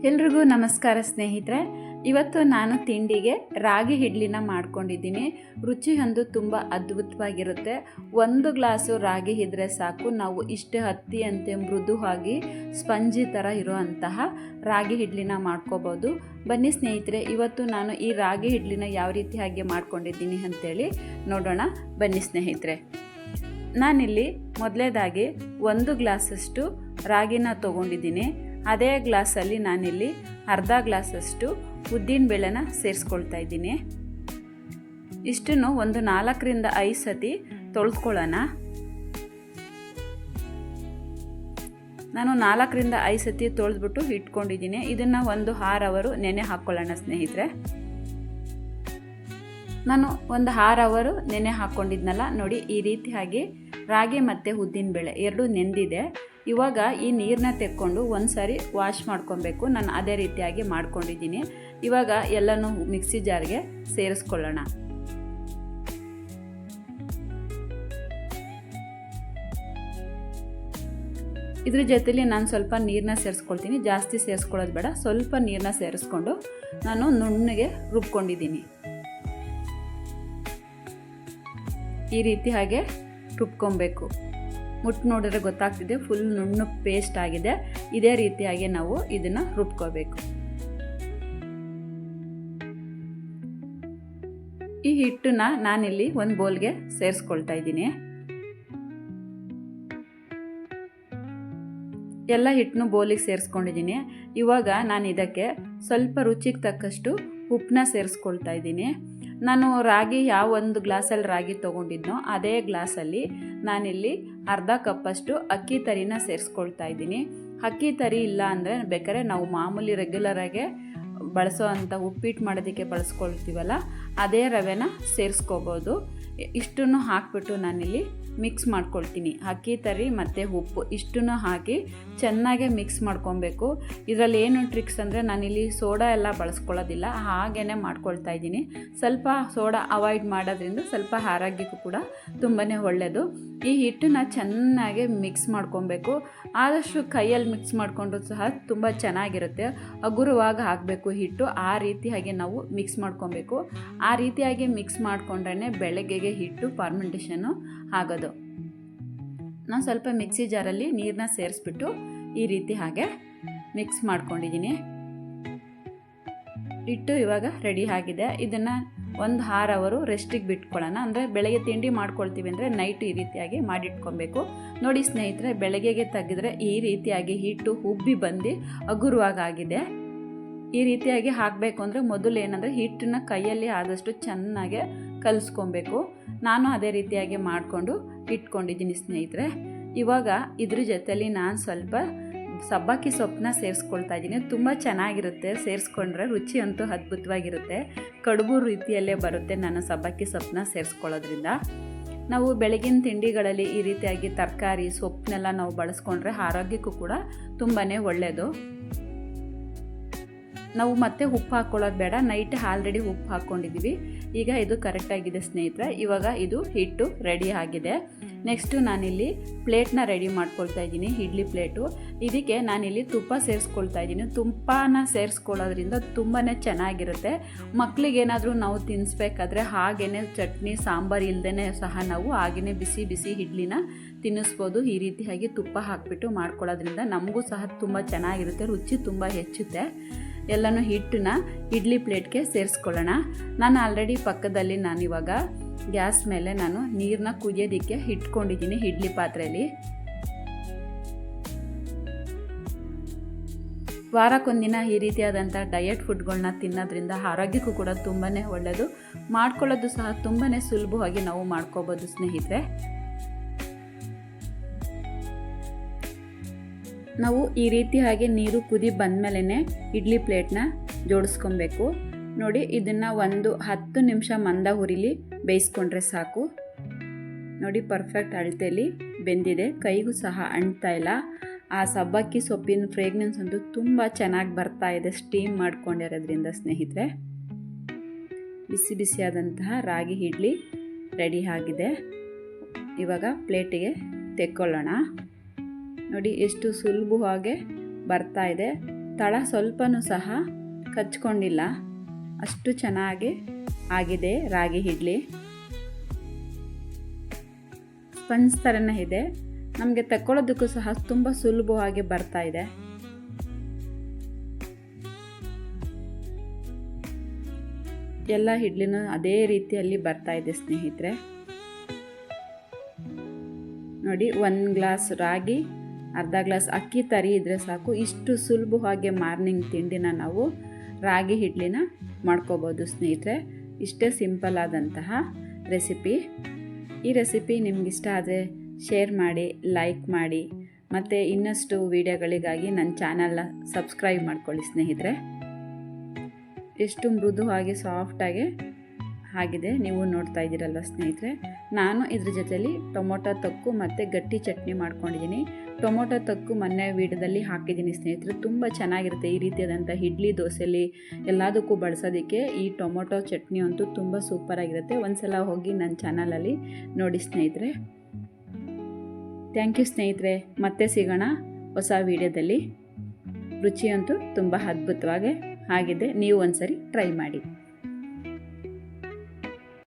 ಎಲ್ರಿಗೂ ನಮಸ್ಕಾರ ಸ್ನೇಹಿತರೆ. ಇವತ್ತು ನಾನು ತಿಂಡಿಗೆ ರಾಗಿ ಇಡ್ಲಿನ ಮಾಡ್ಕೊಂಡಿದ್ದೀನಿ. ರುಚಿ ಅಂದು ತುಂಬ ಅದ್ಭುತವಾಗಿರುತ್ತೆ. 1 ಗ್ಲಾಸು ರಾಗಿ ಇದ್ದರೆ ಸಾಕು, ನಾವು ಇಷ್ಟೇ ಹತ್ತಿಯಂತೆ ಮೃದುವಾಗಿ ಸ್ಪಂಜಿ ಥರ ಇರುವಂತಹ ರಾಗಿ ಇಡ್ಲಿನ ಮಾಡ್ಕೋಬೋದು. ಬನ್ನಿ ಸ್ನೇಹಿತರೆ, ಇವತ್ತು ನಾನು ಈ ರಾಗಿ ಇಡ್ಲಿನ ಯಾವ ರೀತಿಯಾಗಿ ಮಾಡ್ಕೊಂಡಿದ್ದೀನಿ ಅಂತೇಳಿ ನೋಡೋಣ. ಬನ್ನಿ ಸ್ನೇಹಿತರೆ, ನಾನಿಲ್ಲಿ ಮೊದಲೇದಾಗಿ 1 ಗ್ಲಾಸಷ್ಟು ರಾಗಿನ ತೊಗೊಂಡಿದ್ದೀನಿ. ಅದೇ ಗ್ಲಾಸಲ್ಲಿ ನಾನಿಲ್ಲಿ ಅರ್ಧ ಗ್ಲಾಸಷ್ಟು ಉದ್ದಿನಬೇಳೆನ ಸೇರಿಸ್ಕೊಳ್ತಾ ಇದ್ದೀನಿ. ಇಷ್ಟನ್ನು ಒಂದು 4ರಿಂದ 5 ಸತಿ ತೊಳೆದುಕೊಳ್ಳೋಣ. ನಾನು 4ರಿಂದ 5 ಸತಿ ತೊಳೆದ್ಬಿಟ್ಟು ಇಟ್ಕೊಂಡಿದ್ದೀನಿ. ಇದನ್ನು ಒಂದು 6 ಅವರ್ ನೆನೆ ಹಾಕ್ಕೊಳ್ಳೋಣ ಸ್ನೇಹಿತರೆ. ನಾನು ಒಂದು 6 ಅವರ್ ನೆನೆ ಹಾಕ್ಕೊಂಡಿದ್ನಲ್ಲ ನೋಡಿ, ಈ ರೀತಿಯಾಗಿ ರಾಗಿ ಮತ್ತು ಉದ್ದಿನಬೇಳೆ ಎರಡೂ ನೆಂದಿದೆ. ಇವಾಗ ಈ ನೀರನ್ನ ತೆಕ್ಕೊಂಡು ಒಂದು ಸಾರಿ ವಾಶ್ ಮಾಡ್ಕೊಬೇಕು. ನಾನು ಅದೇ ರೀತಿಯಾಗಿ ಮಾಡ್ಕೊಂಡಿದ್ದೀನಿ. ಇವಾಗ ಎಲ್ಲನೂ ಮಿಕ್ಸಿ ಜಾರ್ಗೆ ಸೇರಿಸ್ಕೊಳ್ಳೋಣ. ಇದ್ರ ಜೊತೆಲಿ ನಾನು ಸ್ವಲ್ಪ ನೀರನ್ನ ಸೇರಿಸ್ಕೊಳ್ತೀನಿ. ಜಾಸ್ತಿ ಸೇರಿಸ್ಕೊಳ್ಳೋದು ಬೇಡ, ಸ್ವಲ್ಪ ನೀರನ್ನ ಸೇರಿಸ್ಕೊಂಡು ನಾನು ನುಣ್ಣಗೆ ರುಬ್ಕೊಂಡಿದ್ದೀನಿ. ಈ ರೀತಿ ಹಾಗೆ ರುಬ್ಕೊಬೇಕು. ಮುಟ್ಟು ನೋಡಿದ್ರೆ ಗೊತ್ತಾಗ್ತಿದೆ, ಫುಲ್ ನುಣ್ಣು ಪೇಸ್ಟ್ ಆಗಿದೆ. ಇದೇ ರೀತಿಯಾಗಿ ನಾವು ಇದನ್ನು ರುಬ್ಕೋಬೇಕು. ಈ ಹಿಟ್ಟನ್ನ ನಾನಿಲ್ಲಿ ಒಂದು ಬೌಲ್ಗೆ ಸೇರಿಸ್ಕೊಳ್ತಾ ಇದ್ದೀನಿ. ಎಲ್ಲ ಹಿಟ್ಟನ್ನು ಬೌಲಿಗೆ ಸೇರಿಸ್ಕೊಂಡಿದ್ದೀನಿ. ಇವಾಗ ನಾನು ಇದಕ್ಕೆ ಸ್ವಲ್ಪ ರುಚಿಗೆ ತಕ್ಕಷ್ಟು ಉಪ್ಪನ್ನ ಸೇರಿಸ್ಕೊಳ್ತಾ ಇದ್ದೀನಿ. ನಾನು ರಾಗಿ ಯಾವ 1 ಗ್ಲಾಸಲ್ಲಿ ರಾಗಿ ತೊಗೊಂಡಿದ್ನೋ ಅದೇ ಗ್ಲಾಸಲ್ಲಿ ನಾನಿಲ್ಲಿ ಅರ್ಧ ಕಪ್ಪಷ್ಟು ಅಕ್ಕಿ ತರಿನ ಸೇರಿಸ್ಕೊಳ್ತಾ ಇದ್ದೀನಿ. ಅಕ್ಕಿ ತರಿ ಇಲ್ಲ ಅಂದರೆ ಬೇಕಾದ್ರೆ ನಾವು ಮಾಮೂಲಿ ರೆಗ್ಯುಲರಾಗೆ ಬಳಸೋ ಅಂಥ ಉಪ್ಪಿಟ್ಟು ಮಾಡೋದಕ್ಕೆ ಬಳಸ್ಕೊಳ್ತೀವಲ್ಲ, ಅದೇ ರವೆನ ಸೇರಿಸ್ಕೋಬೋದು. ಇಷ್ಟನ್ನು ಹಾಕಿಬಿಟ್ಟು ನಾನಿಲ್ಲಿ ಮಿಕ್ಸ್ ಮಾಡ್ಕೊಳ್ತೀನಿ. ಅಕ್ಕಿ ತರಿ ಮತ್ತು ಉಪ್ಪು ಇಷ್ಟನ್ನು ಹಾಕಿ ಚೆನ್ನಾಗೆ ಮಿಕ್ಸ್ ಮಾಡ್ಕೊಬೇಕು. ಇದರಲ್ಲಿ ಏನು ಟ್ರಿಕ್ಸ್ ಅಂದರೆ, ನಾನಿಲ್ಲಿ ಸೋಡಾ ಎಲ್ಲ ಬಳಸ್ಕೊಳ್ಳೋದಿಲ್ಲ, ಹಾಗೇ ಮಾಡ್ಕೊಳ್ತಾ ಇದ್ದೀನಿ. ಸ್ವಲ್ಪ ಸೋಡಾ ಅವಾಯ್ಡ್ ಮಾಡೋದ್ರಿಂದ ಸ್ವಲ್ಪ ಆರೋಗ್ಯಕ್ಕೂ ಕೂಡ ತುಂಬಾ ಒಳ್ಳೆಯದು. ಈ ಹಿಟ್ಟನ್ನ ಚೆನ್ನಾಗಿ ಮಿಕ್ಸ್ ಮಾಡ್ಕೊಬೇಕು. ಆದಷ್ಟು ಕೈಯಲ್ಲಿ ಮಿಕ್ಸ್ ಮಾಡಿಕೊಂಡ್ರು ಸಹ ತುಂಬ ಚೆನ್ನಾಗಿರುತ್ತೆ. ಹಗುರವಾಗಿ ಹಾಕಬೇಕು ಹಿಟ್ಟು. ಆ ರೀತಿಯಾಗಿ ನಾವು ಮಿಕ್ಸ್ ಮಾಡ್ಕೊಬೇಕು. ಆ ರೀತಿಯಾಗಿ ಮಿಕ್ಸ್ ಮಾಡಿಕೊಂಡ್ರೆ ಬೆಳಗ್ಗೆಗೆ ಹಿಟ್ಟು ಫರ್ಮೆಂಟೇಷನ್ನು ಆಗೋದು. ನಾನು ಸ್ವಲ್ಪ ಮಿಕ್ಸಿ ಜಾರಲ್ಲಿ ನೀರನ್ನ ಸೇರಿಸ್ಬಿಟ್ಟು ಈ ರೀತಿ ಹಾಗೆ ಮಿಕ್ಸ್ ಮಾಡ್ಕೊಂಡಿದ್ದೀನಿ. ಹಿಟ್ಟು ಇವಾಗ ರೆಡಿ ಆಗಿದೆ. ಇದನ್ನು ಒಂದು 6 ಅವರ್ ರೆಸ್ಟಿಗೆ ಬಿಟ್ಕೊಳ್ಳೋಣ. ಅಂದರೆ ಬೆಳಗ್ಗೆ ತಿಂಡಿ ಮಾಡ್ಕೊಳ್ತೀವಿ ಅಂದರೆ ನೈಟ್ ಈ ರೀತಿಯಾಗಿ ಮಾಡಿಟ್ಕೊಬೇಕು. ನೋಡಿ ಸ್ನೇಹಿತರೆ, ಬೆಳಗ್ಗೆಗೆ ತೆಗೆದ್ರೆ ಈ ರೀತಿಯಾಗಿ ಹಿಟ್ಟು ಉಬ್ಬಿ ಬಂದು ಹಗುರವಾಗಿದೆ. ಈ ರೀತಿಯಾಗಿ ಹಾಕಬೇಕು ಅಂದರೆ ಮೊದಲು ಏನಂದರೆ ಹಿಟ್ಟನ್ನ ಕೈಯಲ್ಲಿ ಆದಷ್ಟು ಚೆನ್ನಾಗಿ ಕಲಿಸ್ಕೊಬೇಕು. ನಾನು ಅದೇ ರೀತಿಯಾಗಿ ಮಾಡಿಕೊಂಡು ಇಟ್ಕೊಂಡಿದ್ದೀನಿ ಸ್ನೇಹಿತರೆ. ಇವಾಗ ಇದ್ರ ಜೊತೆಲಿ ನಾನು ಸ್ವಲ್ಪ ಸಬ್ಬಕ್ಕಿ ಸೊಪ್ಪನ್ನ ಸೇರಿಸ್ಕೊಳ್ತಾ ಇದ್ದೀನಿ. ತುಂಬ ಚೆನ್ನಾಗಿರುತ್ತೆ, ಸೇರಿಸ್ಕೊಂಡ್ರೆ ರುಚಿ ಅಂತೂ ಅದ್ಭುತವಾಗಿರುತ್ತೆ. ಕಡುಬು ರೀತಿಯಲ್ಲೇ ಬರುತ್ತೆ ನಾನು ಸಬ್ಬಕ್ಕಿ ಸೊಪ್ಪನ್ನ ಸೇರಿಸ್ಕೊಳ್ಳೋದ್ರಿಂದ. ನಾವು ಬೆಳಗಿನ ತಿಂಡಿಗಳಲ್ಲಿ ಈ ರೀತಿಯಾಗಿ ತರಕಾರಿ ಸೊಪ್ಪನ್ನೆಲ್ಲ ನಾವು ಬಳಸ್ಕೊಂಡ್ರೆ ಆರೋಗ್ಯಕ್ಕೂ ಕೂಡ ತುಂಬಾ ಒಳ್ಳೆಯದು. ನಾವು ಮತ್ತೆ ಉಪ್ಪು ಹಾಕ್ಕೊಳ್ಳೋದು ಬೇಡ, ನೈಟ್ ಆಲ್ರೆಡಿ ಉಪ್ಪು ಹಾಕ್ಕೊಂಡಿದ್ದೀವಿ. ಈಗ ಇದು ಕರೆಕ್ಟಾಗಿದೆ ಸ್ನೇಹಿತರೆ. ಇವಾಗ ಇದು ಹಿಟ್ಟು ರೆಡಿ ಆಗಿದೆ. ನೆಕ್ಸ್ಟು ನಾನಿಲ್ಲಿ ಪ್ಲೇಟ್ನ ರೆಡಿ ಮಾಡ್ಕೊಳ್ತಾ ಇದ್ದೀನಿ, ಇಡ್ಲಿ ಪ್ಲೇಟು. ಇದಕ್ಕೆ ನಾನಿಲ್ಲಿ ತುಪ್ಪ ಸೇರಿಸ್ಕೊಳ್ತಾ ಇದ್ದೀನಿ. ತುಪ್ಪನ ಸೇರಿಸ್ಕೊಳ್ಳೋದ್ರಿಂದ ತುಂಬಾ ಚೆನ್ನಾಗಿರುತ್ತೆ. ಮಕ್ಕಳಿಗೇನಾದರೂ ನಾವು ತಿನ್ನಿಸ್ಬೇಕಾದ್ರೆ ಹಾಗೇ ಚಟ್ನಿ ಸಾಂಬಾರು ಇಲ್ಲದೇ ಸಹ ನಾವು ಹಾಗೇ ಬಿಸಿ ಬಿಸಿ ಇಡ್ಲಿನ ತಿನ್ನಿಸ್ಬೋದು. ಈ ರೀತಿಯಾಗಿ ತುಪ್ಪ ಹಾಕಿಬಿಟ್ಟು ಮಾಡ್ಕೊಳ್ಳೋದ್ರಿಂದ ನಮಗೂ ಸಹ ತುಂಬ ಚೆನ್ನಾಗಿರುತ್ತೆ, ರುಚಿ ತುಂಬ ಹೆಚ್ಚುತ್ತೆ. ಎಲ್ಲನೂ ಹಿಟ್ಟನ್ನ ಇಡ್ಲಿ ಪ್ಲೇಟ್ಗೆ ಸೇರಿಸ್ಕೊಳ್ಳೋಣ. ನಾನು ಆಲ್ರೆಡಿ ಪಕ್ಕದಲ್ಲಿ ನಾನಿವಾಗ ಗ್ಯಾಸ್ ಮೇಲೆ ನಾನು ನೀರನ್ನ ಕುದಿಯೋದಕ್ಕೆ ಇಟ್ಕೊಂಡಿದ್ದೀನಿ ಇಡ್ಲಿ ಪಾತ್ರೆಯಲ್ಲಿ. ವಾರಕ್ಕೊಂದಿನ ಈ ರೀತಿಯಾದಂಥ ಡಯಟ್ ಫುಡ್ಗಳನ್ನ ತಿನ್ನೋದ್ರಿಂದ ಆರೋಗ್ಯಕ್ಕೂ ಕೂಡ ತುಂಬಾ ಒಳ್ಳೆಯದು. ಮಾಡ್ಕೊಳ್ಳೋದು ಸಹ ತುಂಬಾ ಸುಲಭವಾಗಿ ನಾವು ಮಾಡ್ಕೋಬೋದು ಸ್ನೇಹಿತರೆ. ನಾವು ಈ ರೀತಿಯಾಗಿ ನೀರು ಕುದಿ ಬಂದಮೇಲೆ ಇಡ್ಲಿ ಪ್ಲೇಟ್ನ ಜೋಡಿಸ್ಕೊಬೇಕು. ನೋಡಿ, ಇದನ್ನು ಒಂದು 10 ನಿಮಿಷ ಮಂದ ಉರಿಲಿ ಬೇಯಿಸ್ಕೊಂಡ್ರೆ ಸಾಕು. ನೋಡಿ, ಪರ್ಫೆಕ್ಟ್ ಅಳತೆಯಲ್ಲಿ ಬೆಂದಿದೆ, ಕೈಗೂ ಸಹ ಅಂಟ್ತಾ ಇಲ್ಲ. ಆ ಸಬ್ಬಕ್ಕಿ ಸೊಪ್ಪಿನ ಫ್ರೇಗ್ನೆನ್ಸ್ ಅಂತೂ ತುಂಬ ಚೆನ್ನಾಗಿ ಬರ್ತಾ ಇದೆ ಸ್ಟೀಮ್ ಮಾಡ್ಕೊಂಡಿರೋದ್ರಿಂದ ಸ್ನೇಹಿತರೆ. ಬಿಸಿ ಬಿಸಿಯಾದಂತಹ ರಾಗಿ ಇಡ್ಲಿ ರೆಡಿ ಆಗಿದೆ. ಇವಾಗ ಪ್ಲೇಟಿಗೆ ತೆಕ್ಕೊಳ್ಳೋಣ. ನೋಡಿ ಎಷ್ಟು ಸುಲಭವಾಗಿ ಬರ್ತಾ ಇದೆ. ತಳ ಸ್ವಲ್ಪನೂ ಸಹ ಕಚ್ಕೊಂಡಿಲ್ಲ, ಅಷ್ಟು ಚೆನ್ನಾಗಿ ಆಗಿದೆ ರಾಗಿ ಇಡ್ಲಿ. ಸ್ಪಂಜ್ ಥರನೇ ಇದೆ, ನಮಗೆ ತಗೊಳ್ಳೋದಕ್ಕೂ ಸಹ ತುಂಬ ಸುಲಭವಾಗಿ ಬರ್ತಾ ಇದೆ. ಎಲ್ಲ ಇಡ್ಲಿನೂ ಅದೇ ರೀತಿಯಲ್ಲಿ ಬರ್ತಾ ಇದೆ ಸ್ನೇಹಿತರೆ. ನೋಡಿ, 1 ಗ್ಲಾಸ್ ರಾಗಿ, ಅರ್ಧ ಗ್ಲಾಸ್ ಅಕ್ಕಿ ತರಿ ಇದ್ದರೆ ಸಾಕು, ಇಷ್ಟು ಸುಲಭವಾಗಿ ಮಾರ್ನಿಂಗ್ ತಿಂಡಿನ ನಾವು ರಾಗಿ ಇಡ್ಲಿನ ಮಾಡ್ಕೋಬೋದು ಸ್ನೇಹಿತರೆ. ಇಷ್ಟೇ ಸಿಂಪಲ್ ಆದಂತಹ ರೆಸಿಪಿ. ಈ ರೆಸಿಪಿ ನಿಮಗಿಷ್ಟ ಆದರೆ ಶೇರ್ ಮಾಡಿ, ಲೈಕ್ ಮಾಡಿ, ಮತ್ತು ಇನ್ನಷ್ಟು ವಿಡಿಯೋಗಳಿಗಾಗಿ ನನ್ನ ಚಾನಲ್ನ ಸಬ್ಸ್ಕ್ರೈಬ್ ಮಾಡ್ಕೊಳ್ಳಿ ಸ್ನೇಹಿತರೆ. ಎಷ್ಟು ಮೃದುವಾಗಿ ಸಾಫ್ಟಾಗಿ ಆಗಿದೆ, ನೀವು ನೋಡ್ತಾ ಇದ್ದೀರಲ್ವ ಸ್ನೇಹಿತರೆ. ನಾನು ಇದ್ರ ಜೊತೆಲಿ ಟೊಮೊಟೊ ತೊಕ್ಕು ಮತ್ತು ಗಟ್ಟಿ ಚಟ್ನಿ ಮಾಡ್ಕೊಂಡಿದ್ದೀನಿ. ಟೊಮೊಟೊ ತೊಕ್ಕು ಮೊನ್ನೆ ವೀಡಿಯೋದಲ್ಲಿ ಹಾಕಿದ್ದೀನಿ ಸ್ನೇಹಿತರೆ, ತುಂಬ ಚೆನ್ನಾಗಿರುತ್ತೆ. ಈ ರೀತಿಯಾದಂಥ ಇಡ್ಲಿ, ದೋಸೆಲಿ ಎಲ್ಲದಕ್ಕೂ ಬಳಸೋದಕ್ಕೆ ಈ ಟೊಮೊಟೊ ಚಟ್ನಿ ಅಂತೂ ತುಂಬ ಸೂಪರಾಗಿರುತ್ತೆ. ಒಂದು ಸಲ ಹೋಗಿ ನನ್ನ ಚಾನಲಲ್ಲಿ ನೋಡಿ ಸ್ನೇಹಿತರೆ. ಥ್ಯಾಂಕ್ ಯು ಸ್ನೇಹಿತರೆ, ಮತ್ತೆ ಸಿಗೋಣ ಹೊಸ ವೀಡಿಯೋದಲ್ಲಿ. ರುಚಿಯಂತೂ ತುಂಬ ಅದ್ಭುತವಾಗಿ ಆಗಿದೆ, ನೀವು ಒಂದ್ಸರಿ ಟ್ರೈ ಮಾಡಿ.